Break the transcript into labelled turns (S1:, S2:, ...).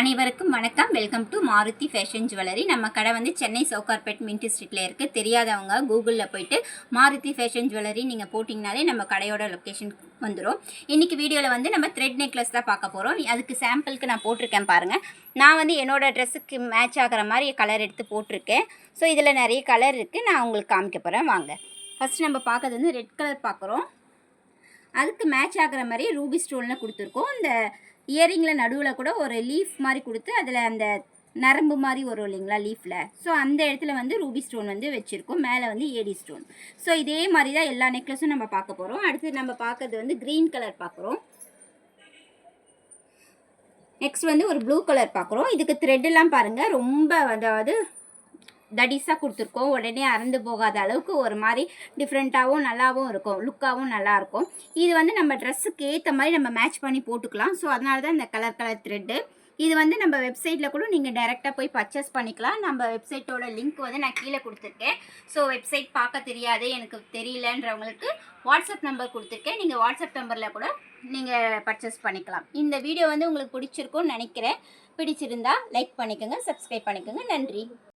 S1: அனைவருக்கும் வணக்கம். Welcome to Maruti fashion jewellery. நம்ம கடை வந்து சென்னை சவுகார்பேட் மின்ட் ஸ்ட்ரீட்டில் இருக்குது. தெரியாதவங்க கூகுளில் போயிட்டு மாருதி ஃபேஷன் ஜுவல்லரி நீங்கள் போட்டிங்கனாலே நம்ம கடையோட லொக்கேஷன் வந்துடும். இன்றைக்கி வீடியோவில் வந்து நம்ம த்ரெட் நெக்லஸ் தான் பார்க்க போகிறோம். அதுக்கு சாம்பிளுக்கு நான் போட்டிருக்கேன் பாருங்கள். நான் வந்து என்னோடய ட்ரெஸ்ஸுக்கு மேட்ச் ஆகிற மாதிரி கலர் எடுத்து போட்டிருக்கேன். ஸோ இதில் நிறைய கலர் இருக்குது, நான் உங்களுக்கு காமிக்க போகிறேன். வாங்க. ஃபஸ்ட்டு நம்ம பார்க்கறது வந்து ரெட் கலர் பார்க்குறோம். அதுக்கு மேட்ச் ஆகிற மாதிரி ரூபி ஸ்டோனில் கொடுத்துருக்கோம். இந்த இயரிங்கில் நடுவில் கூட ஒரு லீஃப் மாதிரி கொடுத்து அதில் அந்த நரம்பு மாதிரி வரும் இல்லைங்களா லீஃபில். ஸோ அந்த இடத்துல வந்து ரூபி ஸ்டோன் வந்து வச்சுருக்கோம். மேலே வந்து ஏடி ஸ்டோன். ஸோ இதே மாதிரி தான் எல்லா நெக்லஸும் நம்ம பார்க்க போகிறோம். அடுத்து நம்ம பார்க்கறது வந்து க்ரீன் கலர் பார்க்குறோம். நெக்ஸ்ட் வந்து ஒரு ப்ளூ கலர் பார்க்குறோம். இதுக்கு த்ரெட்டெல்லாம் பாருங்கள், ரொம்ப அதாவது தடிஸாக கொடுத்துருக்கோம். உடனே அறந்து போகாத அளவுக்கு ஒரு மாதிரி டிஃப்ரெண்ட்டாகவும் நல்லாவும் இருக்கும், லுக்காகவும் நல்லாயிருக்கும். இது வந்து நம்ம ட்ரெஸ்ஸுக்கு ஏற்ற மாதிரி நம்ம மேட்ச் பண்ணி போட்டுக்கலாம். ஸோ அதனால தான் இந்த கலர் த்ரெட்டு. இது வந்து நம்ம வெப்சைட்டில் கூட நீங்கள் டைரெக்டாக போய் பர்ச்சேஸ் பண்ணிக்கலாம். நம்ம வெப்சைட்டோட லிங்க் வந்து நான் கீழே கொடுத்துருக்கேன். ஸோ வெப்சைட் பார்க்க தெரியாது, எனக்கு தெரியலன்றவங்களுக்கு வாட்ஸ்அப் நம்பர் கொடுத்துருக்கேன். நீங்கள் வாட்ஸ்அப் நம்பரில் கூட நீங்கள் பர்ச்சேஸ் பண்ணிக்கலாம். இந்த வீடியோ வந்து உங்களுக்கு பிடிச்சிருக்கும்னு நினைக்கிறேன். பிடிச்சிருந்தா லைக் பண்ணிக்கோங்க, சப்ஸ்கிரைப் பண்ணிக்கோங்க. நன்றி.